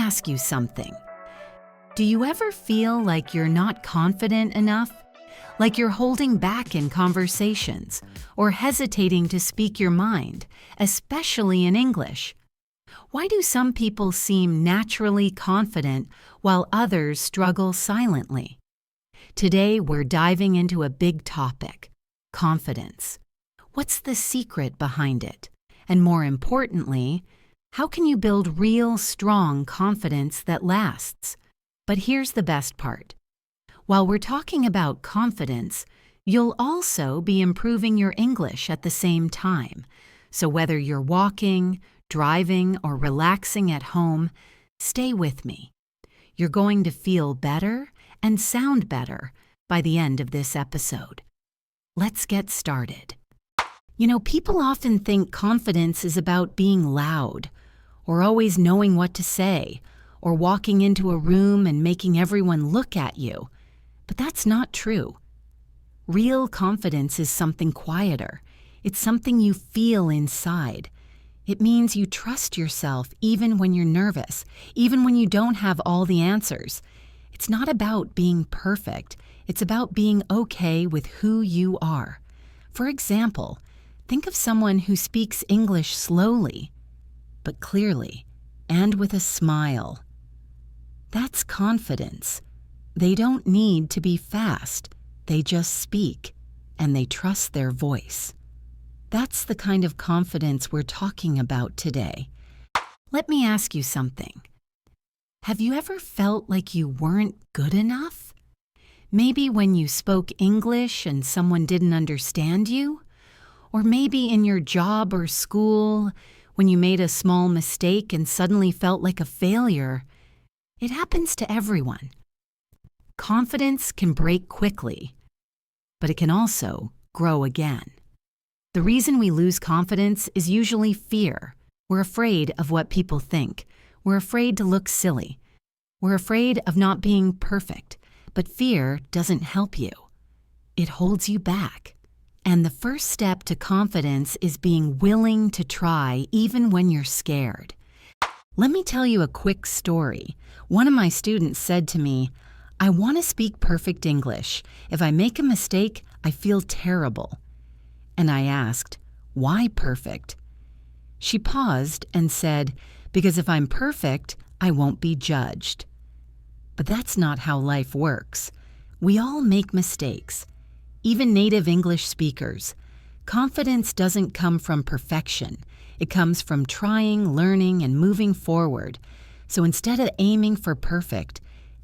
ask you something. Do you ever feel like you're not confident enough? Like you're holding back in conversations or hesitating to speak your mind, especially in English? Why do some people seem naturally confident while others struggle silently? Today, we're diving into a big topic: confidence. What's the secret behind it? And more importantly, how can you build real, strong confidence that lasts? But here's the best part. While we're talking about confidence, you'll also be improving your English at the same time. So whether you're walking, driving, or relaxing at home, stay with me. You're going to feel better and sound better by the end of this episode. Let's get started. People often think confidence is about being loud, or always knowing what to say, or walking into a room and making everyone look at you. But that's not true. Real confidence is something quieter. It's something you feel inside. It means you trust yourself even when you're nervous, even when you don't have all the answers. It's not about being perfect. It's about being okay with who you are. For example, think of someone who speaks English slowly, but clearly, and with a smile. That's confidence. They don't need to be fast. They just speak, and they trust their voice. That's the kind of confidence we're talking about today. Let me ask you something. Have you ever felt like you weren't good enough? Maybe when you spoke English and someone didn't understand you? Or maybe in your job or school, when you made a small mistake and suddenly felt like a failure? It happens to everyone. Confidence can break quickly, but it can also grow again. The reason we lose confidence is usually fear. We're afraid of what people think. We're afraid to look silly. We're afraid of not being perfect. But fear doesn't help you. It holds you back. And the first step to confidence is being willing to try even when you're scared. Let me tell you a quick story. One of my students said to me, "I want to speak perfect English. If I make a mistake, I feel terrible." And I asked, "Why perfect?" She paused and said, "Because if I'm perfect, I won't be judged." But that's not how life works. We all make mistakes, even native English speakers. Confidence doesn't come from perfection. It comes from trying, learning, and moving forward. So instead of aiming for perfect,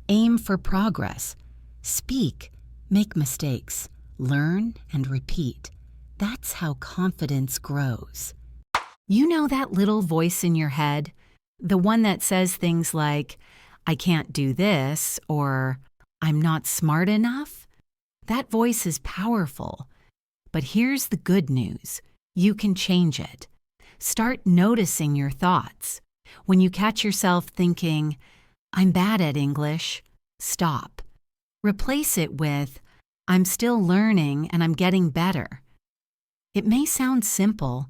aim for progress. Speak, make mistakes, learn, and repeat. That's how confidence grows. You know that little voice in your head? The one that says things like, "I can't do this," or "I'm not smart enough"? That voice is powerful. But here's the good news. You can change it. Start noticing your thoughts. When you catch yourself thinking, "I'm bad at English," stop. Replace it with, "I'm still learning and I'm getting better." It may sound simple,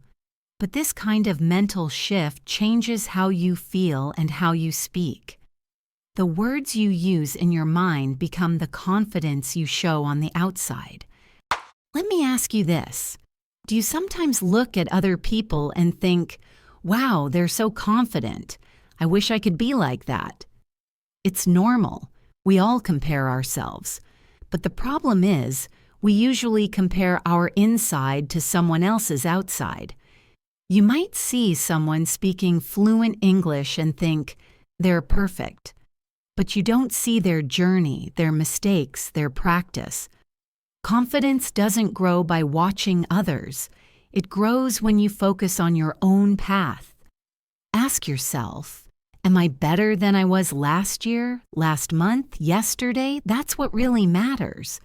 but this kind of mental shift changes how you feel and how you speak. The words you use in your mind become the confidence you show on the outside. Let me ask you this. Do you sometimes look at other people and think, "Wow, they're so confident. I wish I could be like that"? It's normal. We all compare ourselves. But the problem is, we usually compare our inside to someone else's outside. You might see someone speaking fluent English and think, "They're perfect." But you don't see their journey, their mistakes, their practice. Confidence doesn't grow by watching others. It grows when you focus on your own path. Ask yourself, am I better than I was last year, last month, yesterday? That's what really matters.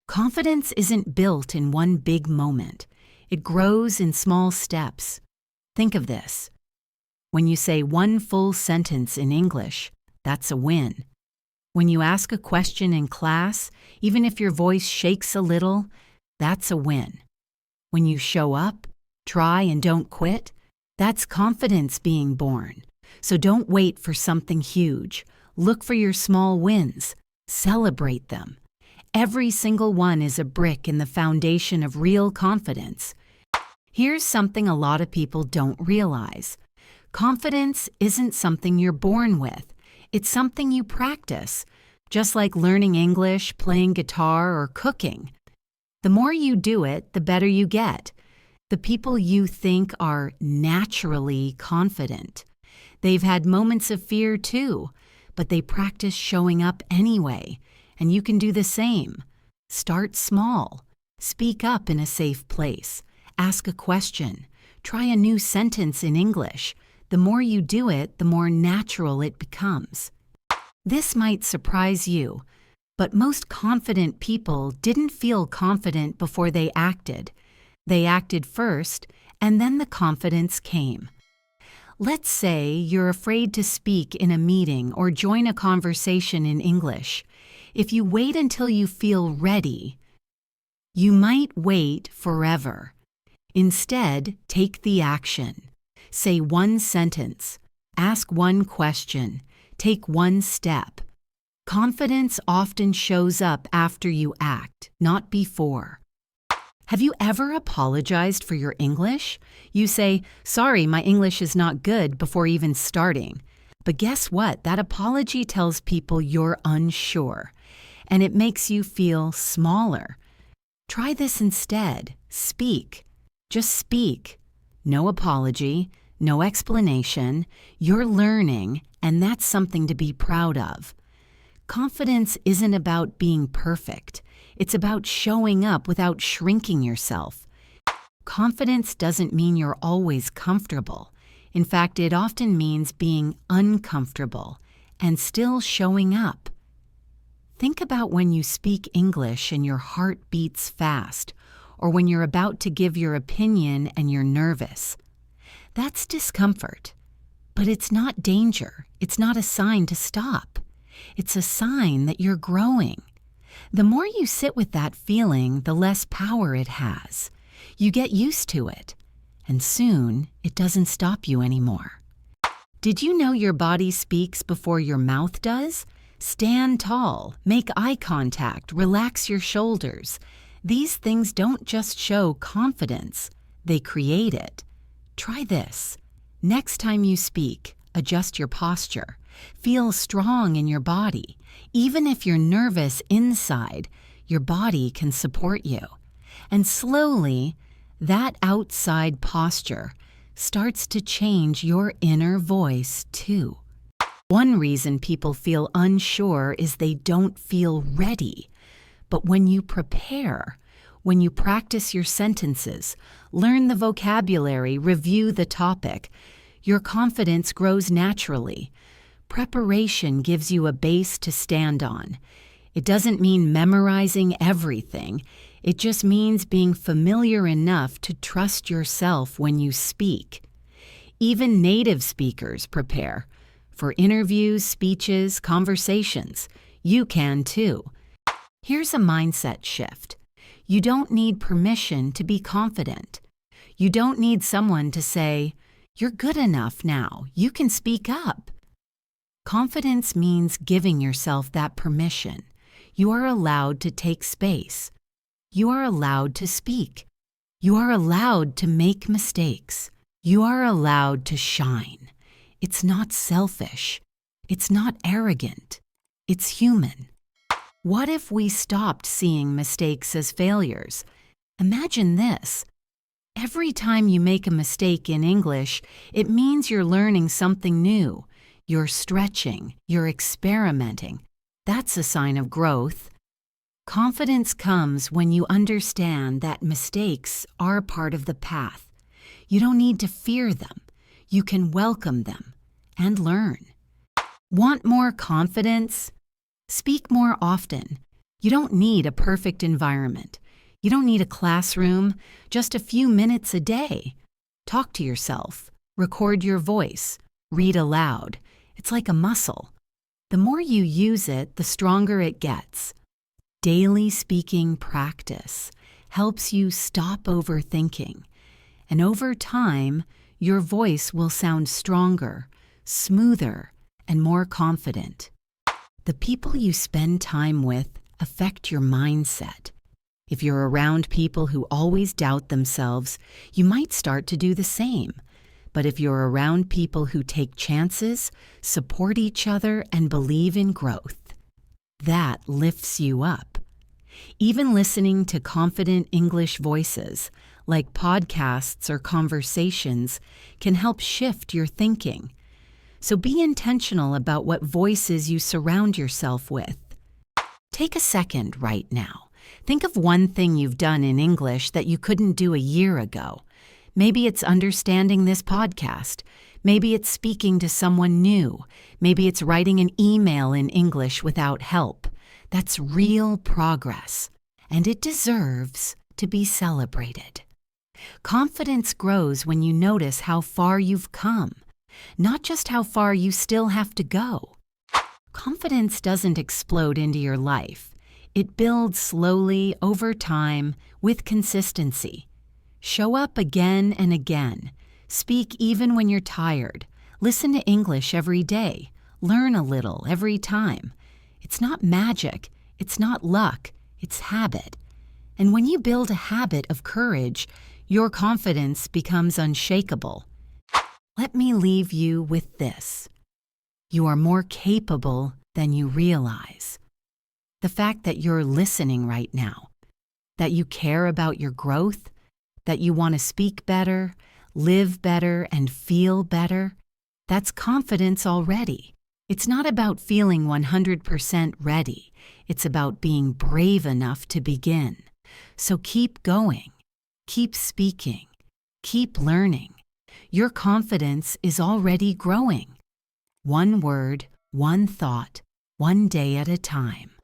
Confidence isn't built in one big moment. It grows in small steps. Think of this. When you say one full sentence in English, that's a win. When you ask a question in class, even if your voice shakes a little, that's a win. When you show up, try, and don't quit, that's confidence being born. So don't wait for something huge. Look for your small wins. Celebrate them. Every single one is a brick in the foundation of real confidence. Here's something a lot of people don't realize. Confidence isn't something you're born with. It's something you practice, just like learning English, playing guitar, or cooking. The more you do it, the better you get. The people you think are naturally confident. They've had moments of fear too, but they practice showing up anyway, and you can do the same. Start small. Speak up in a safe place. Ask a question. Try a new sentence in English. The more you do it, the more natural it becomes. This might surprise you, but most confident people didn't feel confident before they acted. They acted first, and then the confidence came. Let's say you're afraid to speak in a meeting or join a conversation in English. If you wait until you feel ready, you might wait forever. Instead, take the action. Say one sentence. Ask one question. Take one step. Confidence often shows up after you act, not before. Have you ever apologized for your English? You say, "Sorry, my English is not good," before even starting. But guess what? That apology tells people you're unsure, and it makes you feel smaller. Try this instead. Speak. Just speak. No apology, no explanation. You're learning, and that's something to be proud of. Confidence isn't about being perfect. It's about showing up without shrinking yourself. Confidence doesn't mean you're always comfortable. In fact, it often means being uncomfortable and still showing up. Think about when you speak English and your heart beats fast, or when you're about to give your opinion and you're nervous. That's discomfort. But it's not danger. It's not a sign to stop. It's a sign that you're growing. The more you sit with that feeling, the less power it has. You get used to it, and soon it doesn't stop you anymore. Did you know your body speaks before your mouth does? Stand tall, make eye contact, relax your shoulders. These things don't just show confidence, they create it. Try this. Next time you speak, adjust your posture. Feel strong in your body. Even if you're nervous inside, your body can support you. And slowly, that outside posture starts to change your inner voice too. One reason people feel unsure is they don't feel ready. But when you prepare, when you practice your sentences, learn the vocabulary, review the topic, your confidence grows naturally. Preparation gives you a base to stand on. It doesn't mean memorizing everything. It just means being familiar enough to trust yourself when you speak. Even native speakers prepare. For interviews, speeches, conversations. You can too. Here's a mindset shift. You don't need permission to be confident. You don't need someone to say, "You're good enough now. You can speak up." Confidence means giving yourself that permission. You are allowed to take space. You are allowed to speak. You are allowed to make mistakes. You are allowed to shine. It's not selfish. It's not arrogant. It's human. What if we stopped seeing mistakes as failures? Imagine this. Every time you make a mistake in English, it means you're learning something new. You're stretching. You're experimenting. That's a sign of growth. Confidence comes when you understand that mistakes are part of the path. You don't need to fear them. You can welcome them and learn. Want more confidence? Speak more often. You don't need a perfect environment. You don't need a classroom, just a few minutes a day. Talk to yourself. Record your voice. Read aloud. It's like a muscle. The more you use it, the stronger it gets. Daily speaking practice helps you stop overthinking. And over time, your voice will sound stronger, smoother, and more confident. The people you spend time with affect your mindset. If you're around people who always doubt themselves, you might start to do the same. But if you're around people who take chances, support each other, and believe in growth, that lifts you up. Even listening to confident English voices, like podcasts or conversations, can help shift your thinking. So be intentional about what voices you surround yourself with. Take a second right now. Think of one thing you've done in English that you couldn't do a year ago. Maybe it's understanding this podcast. Maybe it's speaking to someone new. Maybe it's writing an email in English without help. That's real progress, and it deserves to be celebrated. Confidence grows when you notice how far you've come, not just how far you still have to go. Confidence doesn't explode into your life. It builds slowly over time with consistency. Show up again and again. Speak even when you're tired. Listen to English every day. Learn a little every time. It's not magic. It's not luck. It's habit. And when you build a habit of courage, your confidence becomes unshakable. Let me leave you with this. You are more capable than you realize. The fact that you're listening right now, that you care about your growth, that you want to speak better, live better, and feel better, that's confidence already. It's not about feeling 100% ready. It's about being brave enough to begin. So keep going, keep speaking, keep learning. Your confidence is already growing. One word, one thought, one day at a time.